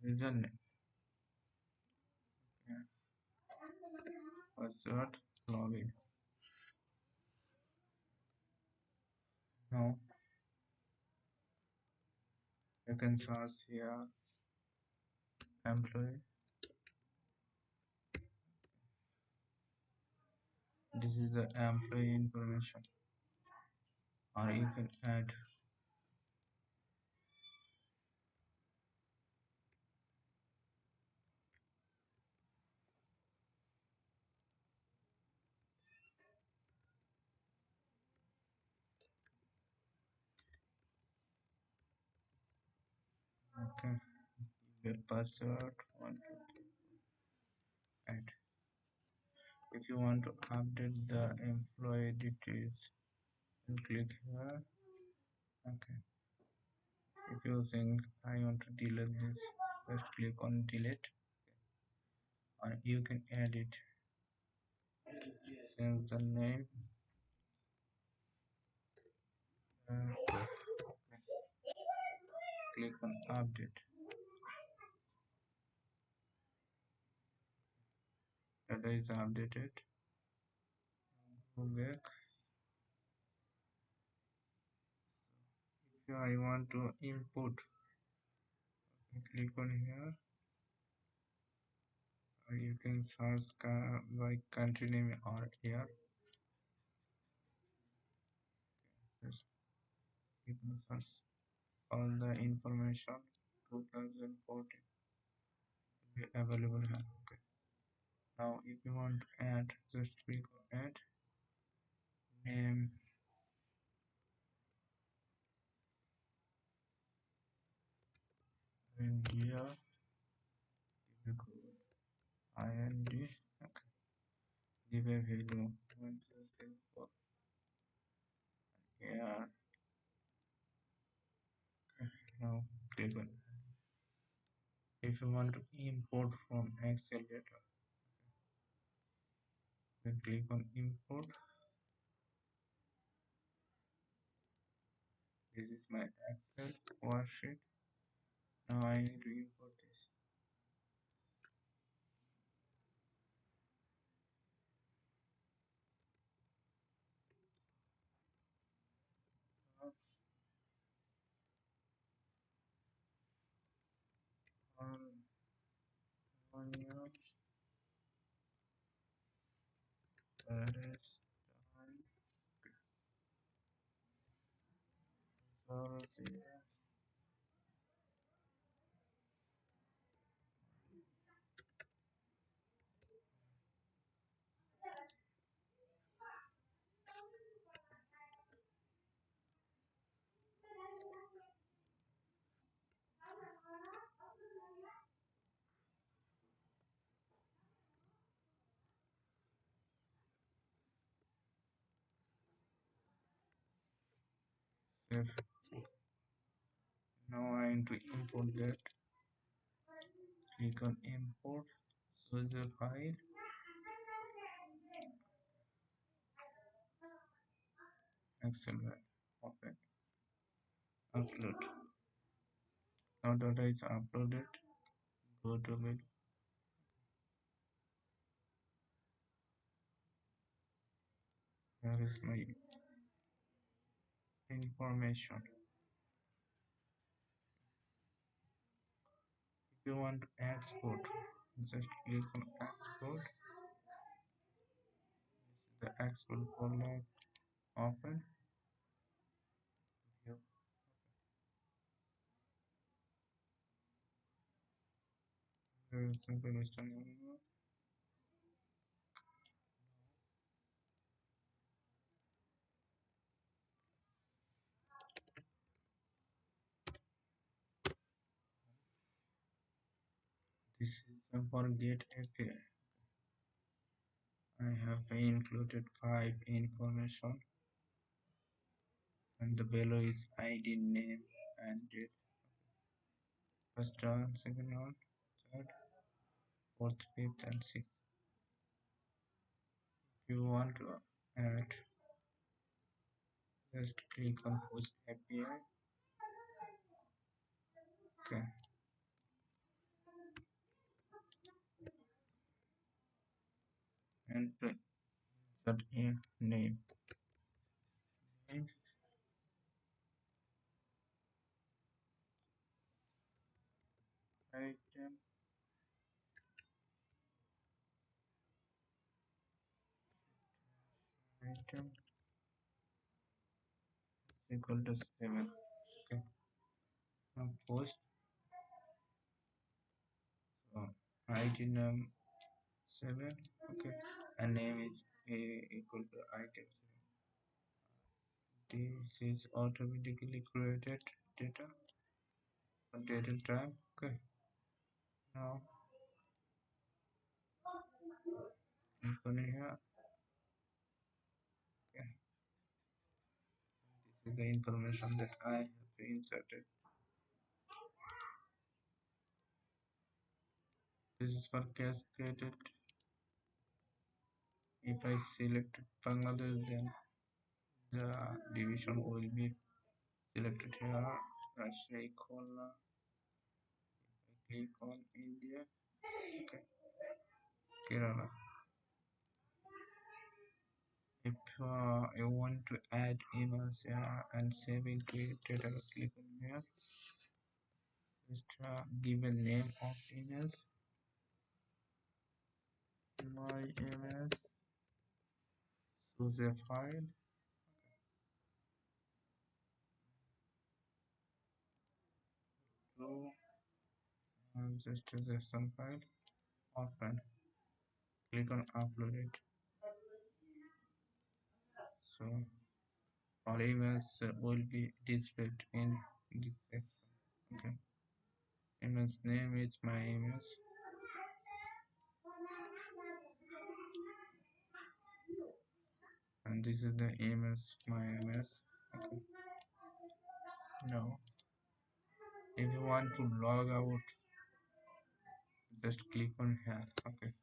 Username. Yeah. Password. Login. Now you can search here employee. This is the employee information, or you can add. Okay, the password 1 2 3 add. If you want to update the employee details, you click here. Okay. If you think I want to delete this, just click on delete, or you can edit. Change the name. Okay. Click on update. Data is updated. Go back. If I want to import, click on here. Or you can search by country name or year. Just you can search all the information 2014 will be available here. Okay. Now if you want to add, just click on add name India. Give a code IND. Okay. Give a value 1 2 3 4. Yeah. Okay. Now click on. If you want to import from Excel data, then click on import. This is my Excel worksheet. Now I need to import this. Harmonia Palestine Georgia. Save. Now I need to import that. Click on import. Choose the file. Excel. Open. Upload. Now data is uploaded. Go to it. Here is my information. If you want to export, just click on export. The export folder open. Here. Here is simple Mr. Nemo. This is for get API. I have included 5 information, and the value is ID, name, and date. First one, second one, third, fourth, fifth, and sixth. If you want to add, just click on Post API. Okay. want to insert a name item item is equal to 7. Okay, now post so item 7. Okay, and name is equal to item 7. This is automatically created data updated time. Okay, now open here. Okay, this is the information that I have inserted. This is for cascaded. If I select Bangladesh, then the division will be selected here. Rajshahi Khulna. I click on India. Okay, Kerala. If you want to add emails and save into it, data, click on here. Just give a name of emails. My emails. Choose a file. So just as a some file. Open. Click on upload it. So all emails will be displayed in this section. Okay. Email's name is my emails. And this is the emails my emails. Okay. Now if you want to log out, just click on here. Okay.